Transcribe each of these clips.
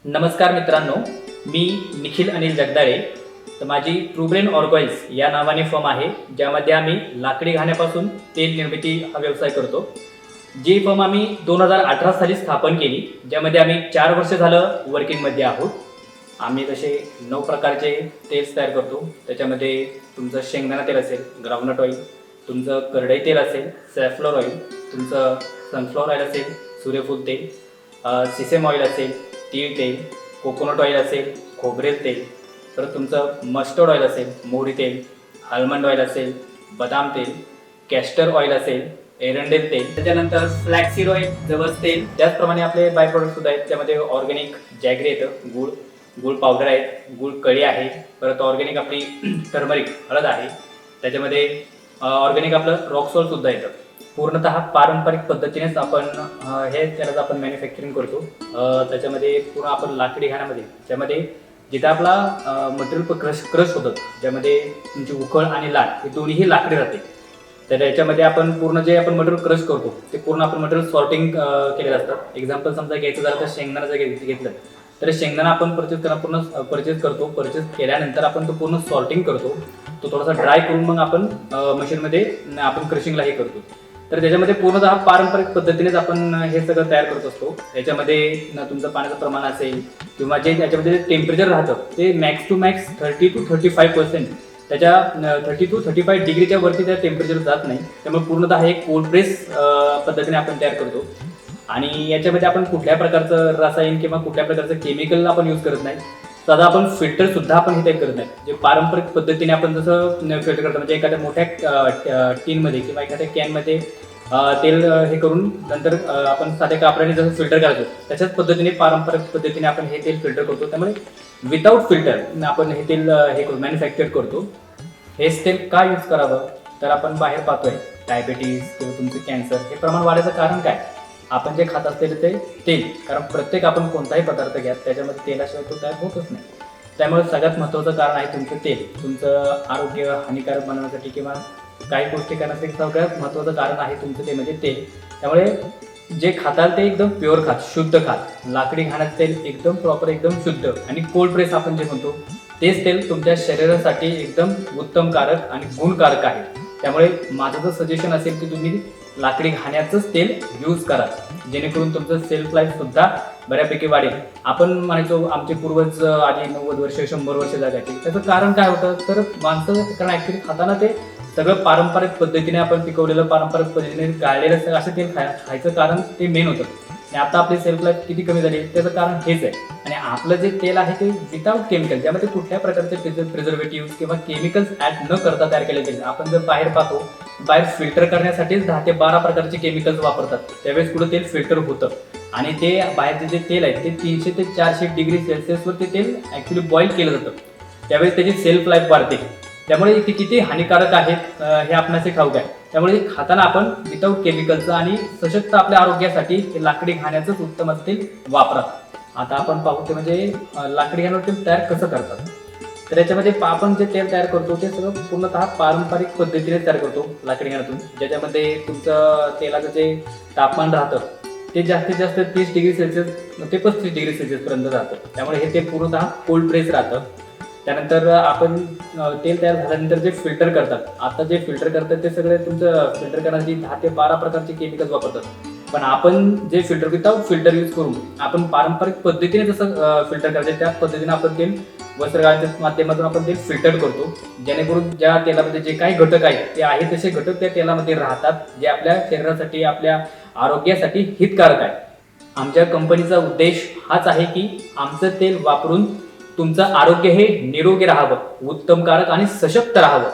नमस्कार मित्रांनो, मी निखिल अनिल जगदाळे. तर माझी ट्रूब्रेन ऑर्गॉइल्स या नावाने फर्म आहे, ज्यामध्ये आम्ही लाकडी घाण्यापासून तेल निर्मिती हा व्यवसाय करतो. जी फर्म आम्ही 2018 साली स्थापन केली, ज्यामध्ये आम्ही 4 वर्ष झालं वर्किंगमध्ये आहोत. आम्ही तसे 9 प्रकारचे तेल्स तयार करतो. त्याच्यामध्ये तुमचं शेंगदाणा तेल असेल, ग्राउंडनट ऑइल, तुमचं करडई तेल असेल, सॅफ्लॉर ऑइल, तुमचं सनफ्लॉवर ऑइल असेल, सूर्यफूल तेल, सिसेम ऑइल असेल, तीळ तेल, कोकोनट ऑइल असेल, खोबरेल तेल, परत तुमचं मस्टर्ड ऑइल असेल, मोहरी तेल, आल्मंड ऑइल असेल, बदाम तेल, कॅस्टर ऑइल असेल, एरंडेल तेल, त्याच्यानंतर फ्लॅक्सीड ऑइल, जवस तेल. त्याचप्रमाणे आपले बाय प्रोडक्ट सुद्धा आहेत. त्यामध्ये ऑर्गॅनिक जॅगरी येतं, गुळ पावडर आहे, गुळ कळी आहे, परत ऑर्गॅनिक आपली टर्मरिक हळद आहे. त्याच्यामध्ये ऑर्गॅनिक आपलं रॉक सॉल्ट सुद्धा येतं. पूर्णतः पारंपरिक पद्धतीनेच आपण हे त्यालाच आपण मॅन्युफॅक्चरिंग करतो. त्याच्यामध्ये पूर्ण आपण लाकडी घाण्यामध्ये, ज्यामध्ये जिथं आपला मटेरियल क्रश होतं, ज्यामध्ये तुमची उकळ आणि लाट हे दोन्हीही लाकडी राहते. तर याच्यामध्ये आपण पूर्ण जे आपण मटेरियल क्रश करतो ते पूर्ण आपण मटेरियल सॉर्टिंग केलेलं असतं. एक्झाम्पल समजा घ्यायचं झालं तर शेंगदाणा जर घेतलं तर शेंगदाणा आपण परचेस करतो. परचेस केल्यानंतर आपण तो पूर्ण सॉर्टिंग करतो. तो थोडासा ड्राय करून मग आपण मशीनमध्ये आपण क्रशिंगला हे करतो. तर त्याच्यामध्ये पूर्णतः पारंपरिक पद्धतीनेच आपण हे सगळं तयार करत असतो. याच्यामध्ये तुमचं पाण्याचं प्रमाण असेल किंवा जे त्याच्यामध्ये टेम्परेचर राहतं ते मॅक्स टू मॅक्स 30 to 35%, त्याच्या 30 to 35 डिग्रीच्या वरती त्या टेम्परेचर जात नाही. त्यामुळे पूर्णतः हे कोल्ड प्रेस पद्धतीने आपण तयार करतो. आणि याच्यामध्ये आपण कुठल्या प्रकारचं रसायन किंवा कुठल्या प्रकारचं केमिकल आपण यूज करत नाही. साधा आपण फिल्टर सुद्धा आपण हे तयार करत नाही. जे पारंपरिक पद्धतीने आपण जसं फिल्टर करतो, म्हणजे एखाद्या मोठ्या टीनमध्ये किंवा एखाद्या कॅनमध्ये तेल हे करून नंतर आपण साध्या कापडाने जसं फिल्टर करायचो, त्याच्याच पद्धतीने पारंपरिक पद्धतीने आपण हे तेल फिल्टर करतो. त्यामुळे विदाऊट फिल्टर आपण हे तेल हे करू मॅन्युफॅक्चर करतो. हेच तेल का यूज करावं, तर आपण बाहेर पाहतोय डायबिटीज किंवा तुमचं कॅन्सर हे प्रमाण वाढायचं कारण काय? आपण जे खात असलेलं ते तेल. कारण प्रत्येक आपण कोणताही पदार्थ घ्या त्याच्यामध्ये तेलाशिवाय तो तयार होतच नाही. त्यामुळे सगळ्यात महत्त्वाचं कारण आहे तुमचं तेल. तुमचं आरोग्य हानिकारक बनवण्यासाठी किंवा काही गोष्टी करण्यासाठी सगळ्यात महत्त्वाचं कारण आहे तुमचं ते म्हणजे तेल. त्यामुळे जे खाताल ते एकदम प्युअर खात, शुद्ध खात. लाकडी घाण्याचं तेल एकदम प्रॉपर, एकदम शुद्ध आणि कोल्ड प्रेस आपण जे म्हणतो तेच तेल तुमच्या शरीरासाठी एकदम उत्तमकारक आणि गुणकारक आहे. त्यामुळे माझं जर सजेशन असेल की तुम्ही लाकडी घाण्याचंच तेल यूज करा, जेणेकरून तुमचं सेल्फ लाईफ सुद्धा बऱ्यापैकी वाढेल. आपण म्हणायचो आमचे पूर्वज आधी 90 वर्ष 100 वर्ष जगायचे. त्याचं कारण काय होतं, तर माणसं कारण ॲक्च्युली खाताना ते सगळं पारंपरिक पद्धतीने आपण पिकवलेलं, पारंपरिक पद्धतीने गाळलेलं असं तेल खायचं कारण ते मेन होतं. आणि आता आपली सेल्फ लाईफ किती कमी झाली त्याचं कारण हेच आहे. आणि आपलं जे तेल आहे ते विदाऊट केमिकल, ज्यामध्ये कुठल्या प्रकारचे प्रिझर्वेटिव्ह किंवा केमिकल्स ॲड न करता तयार केले तेल. आपण जर बाहेर पाहतो, बाहेर फिल्टर करण्यासाठीच 10 ते 12 प्रकारचे केमिकल्स वापरतात. त्यावेळेस कुठं तेल फिल्टर होतं आणि ते बाहेरचे जे तेल आहे ते 300 ते 400 डिग्री सेल्सिअसवर ते तेल ॲक्च्युली बॉईल केलं जातं. त्यावेळेस त्याची सेल्फ लाईफ वाढते. त्यामुळे ते किती हानिकारक आहेत हे आपणास ठाऊक आहे. त्यामुळे खाताना आपण विदाऊट केमिकलचं आणि सशक्त आपल्या आरोग्यासाठी लाकडी घाण्याचंच उत्तम असं तेल वापरा. आता आपण पाहू ते म्हणजे लाकडी घाण्यावर तेल तयार कसं करतात. तर याच्यामध्ये आपण जे तेल तयार करतो ते सगळं पूर्णतः पारंपरिक पद्धतीने तयार करतो लाकडी घाण्यातून. ज्याच्यामध्ये तुमचं तेलाचं जे तापमान राहतं ते जास्तीत जास्त 30 डिग्री सेल्सिअस ते 35 डिग्री सेल्सिअसपर्यंत राहतं. त्यामुळे हे तेल पूर्णतः कोल्ड प्रेस राहतं. त्यानंतर आपण तेल तयार झाल्यानंतर जे फिल्टर करतात, आता जे फिल्टर करतात ते सगळे तुमचं फिल्टर करण्यासाठी 10 ते 12 प्रकारचे केमिकल्स वापरतात. पण आपण जे फिल्टर विदाऊट फिल्टर यूज करून आपण पारंपरिक पद्धतीने जसं फिल्टर करायचं त्या पद्धतीने आपण तेल वस्त्रगाळाच्या माध्यमातून आपण तेल फिल्टर करतो. जेणेकरून ज्या तेलामध्ये जे काही घटक आहेत ते आहे तसे घटक त्या तेलामध्ये राहतात, जे आपल्या शरीरासाठी, आपल्या आरोग्यासाठी हितकारक आहे. आमच्या कंपनीचा उद्देश हाच आहे की आमचं तेल वापरून तुमचं आरोग्य हे निरोगी राहावं, उत्तमकारक आणि सशक्त राहावं.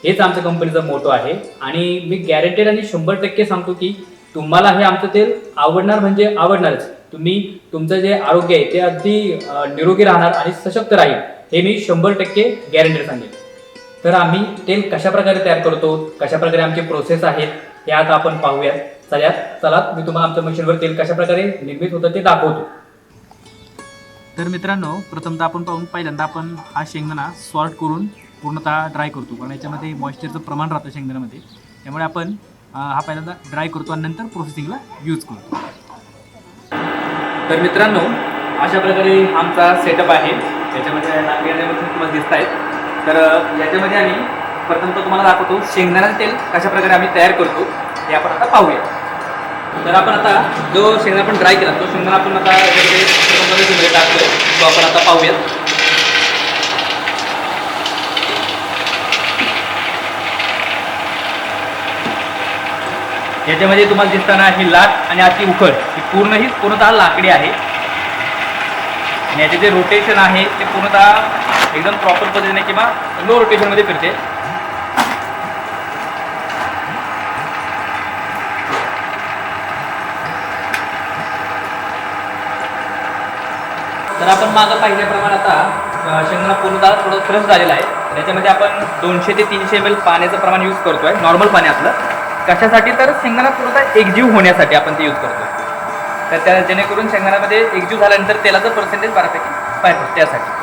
हेच आमच्या कंपनीचा मोटो आहे. आणि मी गॅरंटेड आणि 100% सांगतो की तुम्हाला हे आमचं तेल आवडणार म्हणजे आवडणारच. तुम्ही तुमचं जे आरोग्य आहे ते अगदी निरोगी राहणार आणि सशक्त राहील, हे मी 100% गॅरंटेड सांगेन. तर आम्ही तेल कशाप्रकारे तयार करतो, कशाप्रकारे आमची प्रोसेस आहे हे आता आपण पाहूया. चला मी तुम्हाला आमच्या मशीनवर तेल कशाप्रकारे निर्मित होतं ते दाखवतो. तर मित्रांनो, प्रथमतः आपण पहिल्यांदा आपण हा शेंगदाणा सॉर्ट करून पूर्णतः ड्राय करतो. कारण याच्यामध्ये मॉइश्चरचं प्रमाण राहतं शेंगदाण्यामध्ये. त्यामुळे आपण हा पहिल्यांदा ड्राय करतो आणि नंतर प्रोसेसिंगला यूज करतो. तर मित्रांनो, अशा प्रकारे आमचा सेटअप आहे. याच्यामध्ये लाकडी तुम्हाला दिसत आहेत. तर याच्यामध्ये आम्ही प्रथम तुम्हाला दाखवतो शेंगदाण्याचं तेल कशा प्रकारे आम्ही तयार करतो हे आपण आता पाहूया. तर आपण आता जो शेंगदाणा आपण ड्राय केला तो शेंगदाणा आपण आता याच्यामध्ये टाकतोय तो आपण आता पाहूयात. याच्यामध्ये तुम्हाला दिसताना ही लाट आणि आती उकळ ही पूर्णतः लाकडी आहे. आणि याचे जे रोटेशन आहे ते पूर्णतः एकदम प्रॉपर पद्धतीने किंवा लो रोटेशनमध्ये फिरते. तर आपण मागं पाहिल्याप्रमाणे आता शेंगदाणा पूर्णतः थोडं फ्रेश झालेला आहे. याच्यामध्ये आपण 200 ते 300 ml पाण्याचं प्रमाण यूज करतोय, नॉर्मल पाणी आपलं. कशासाठी तर शेंगदाणा पूर्णतः एकजीव होण्यासाठी आपण ते यूज करतो. तर त्या जेणेकरून शेंगदाण्यामध्ये एकजीव झाल्यानंतर तेलाचं पर्सेंटेज बऱ्यापैकी पाहिजे त्यासाठी.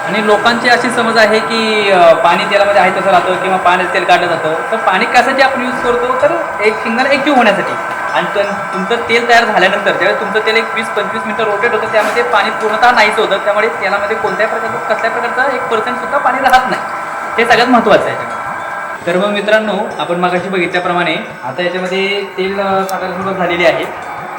आणि लोकांची अशी समज आहे की पाणी तेलामध्ये आहे तसं राहतं किंवा पाण्याचं तेल काढलं जातं. तर पाणी कशासाठी आपण यूज करतो तर एक शेंगदाणा एकजीव होण्यासाठी. आणि तुमचं तेल तयार झाल्यानंतर ज्यावेळेस तुमचं तेल एक 20-25 मिनिटं रोटेट होतं त्यामध्ये पाणी पूर्णतः नाहीच होतं. त्यामुळे तेलामध्ये कसल्या प्रकारचा 1% सुद्धा पाणी राहत नाही. हे सगळ्यात महत्त्वाचं आहे. तर मग मित्रांनो आपण मागाशी बघितल्याप्रमाणे आता याच्यामध्ये तेल टाकायला सुरुवात झालेली आहे.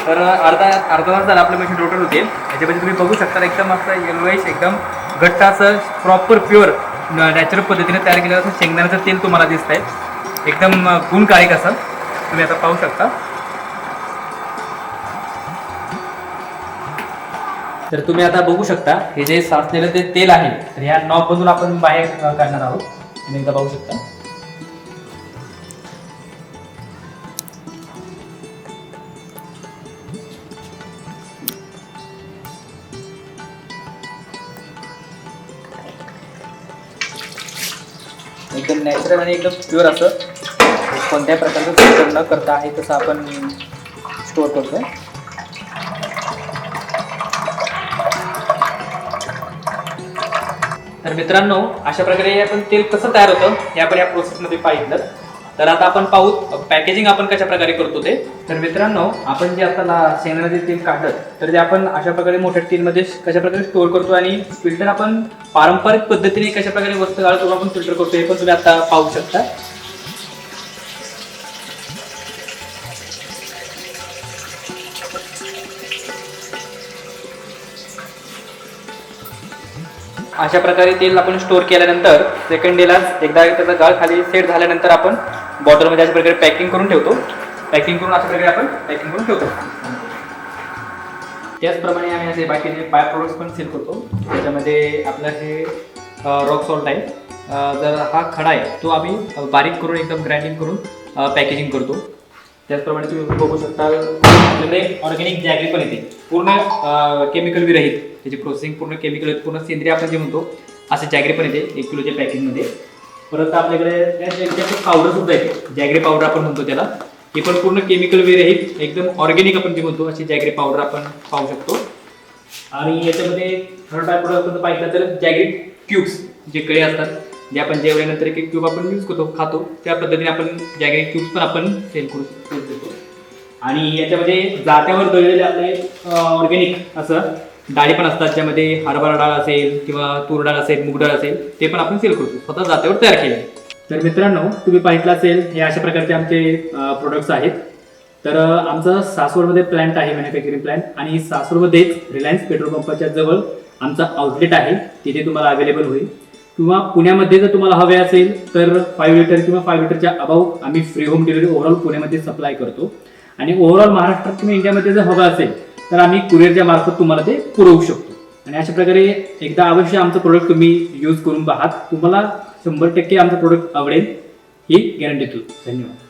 तर अर्धा तास झाला आपलं मशीन रोटेट होते. याच्यामध्ये तुम्ही बघू शकता एकदम असं येलोइश एकदम घट्ट असं प्रॉपर प्युअर नॅचरल पद्धतीने तयार केलेलं असं शेंगदाण्याचं तेल तुम्हाला दिसत आहे. एकदम गुणकारिक असं तुम्ही आता पाहू शकता. तर तुम्ही आता बघू शकता हे जे साचलेलं ते तेल आहे तर ह्या नॉब मधून आपण बाहेर काढणार आहोत. तुम्ही एकदा पाहू शकता. एकदम नॅचरल आणि एकदम प्युअर असं कोणत्याही प्रकारचं फिल्टर न करता आहे तसं आपण स्टोअर करतोय. तर मित्रांनो अशा प्रकारे आपण तेल कसं तयार होतं हे आपण या प्रोसेसमध्ये पाहिलं. तर आता आपण पाहू पॅकेजिंग आपण कशा प्रकारे करतो ते. तर मित्रांनो आपण जे आता शेंगदाण्याचे तेल काढलं तर ते आपण अशा प्रकारे मोठ्या टीनमध्ये कशा प्रकारे स्टोअर करतो आणि फिल्टर आपण पारंपरिक पद्धतीने कशा प्रकारे वस्तू गाळ करून आपण फिल्टर करतो हे पण तुम्ही आता पाहू शकता. अशा प्रकारे तेल आपण स्टोअर केल्यानंतर सेकंड डेला एकदा त्याचा गाळ खाली सेट झाल्यानंतर आपण बॉटलमध्ये अशा प्रकारे पॅकिंग करून ठेवतो. पॅकिंग करून अशा प्रकारे आपण पॅकिंग करून ठेवतो. त्याचप्रमाणे आम्ही असे बाकीचे बाय प्रोडक्ट्स पण सेल करतो. त्याच्यामध्ये आपलं हे रॉक सॉल्ट आहे. जर हा खडा आहे तो आम्ही बारीक करून एकदम ग्राइंडिंग करून पॅकेजिंग करतो. त्याचप्रमाणे तुम्ही बघू शकता आपल्याकडे ऑर्गॅनिक जॅगरी पण येते पूर्ण केमिकल विरहित. त्याची प्रोसेसिंग पूर्ण केमिकल पूर्ण सेंद्रिय आपण जे म्हणतो असे जॅगरी पण येते 1 किलोच्या पॅकिंगमध्ये. परत आपल्याकडे पावडर सुद्धा येते जॅगरी पावडर आपण म्हणतो त्याला. ही पण पूर्ण केमिकल विरहित एकदम ऑर्गॅनिक आपण जे म्हणतो अशी जॅगरी पावडर आपण पाहू शकतो. आणि याच्यामध्ये थर्ड बाय प्रोडक्ट आपण पाहिलं तर जॅगरी क्यूब्स जे कळे असतात जे आपण जेवल्यानंतर एक क्यूब आपण यूज करतो खातो त्या पद्धतीने आपण जॅगरी क्यूब्स पण आपण सेल करतो. आणि याच्यामध्ये जात्यावर दळलेले आपले ऑर्गॅनिक असं डाळी पण असतात ज्यामध्ये हरभरा डाळ असेल किंवा तूर डाळ असेल मूग डाळ असेल ते पण आपण सेल करतो स्वतः जात्यावर तयार केले. तर मित्रांनो तुम्ही पाहिलं असेल हे अशा प्रकारचे आमचे प्रोडक्ट्स आहेत. तर आमचं सासवडमध्ये प्लॅन्ट आहे मॅन्युफॅक्चरिंग प्लॅन्ट आणि सासवडमध्येच रिलायन्स पेट्रोल पंपाच्या जवळ आमचा आउटलेट आहे. तिथे तुम्हाला अवेलेबल होईल. किंवा पुण्यामध्ये जर तुम्हाला हवे असेल तर 5 लिटर किंवा 5 लिटरच्या अबाव आम्ही फ्री होम डिलिव्हरी ओव्हरऑल पुण्यामध्ये सप्लाय करतो. आणि ओव्हरऑल महाराष्ट्रात किंवा इंडियामध्ये जर हवं असेल तर आम्ही कुरिअरच्या मार्फत तुम्हाला ते पुरवू शकतो. आणि अशा प्रकारे एकदा अवश्य आमचं प्रोडक्ट तुम्ही यूज करून पाहा. तुम्हाला 100% आमचं प्रोडक्ट आवडेल ही गॅरंटी देतो. धन्यवाद.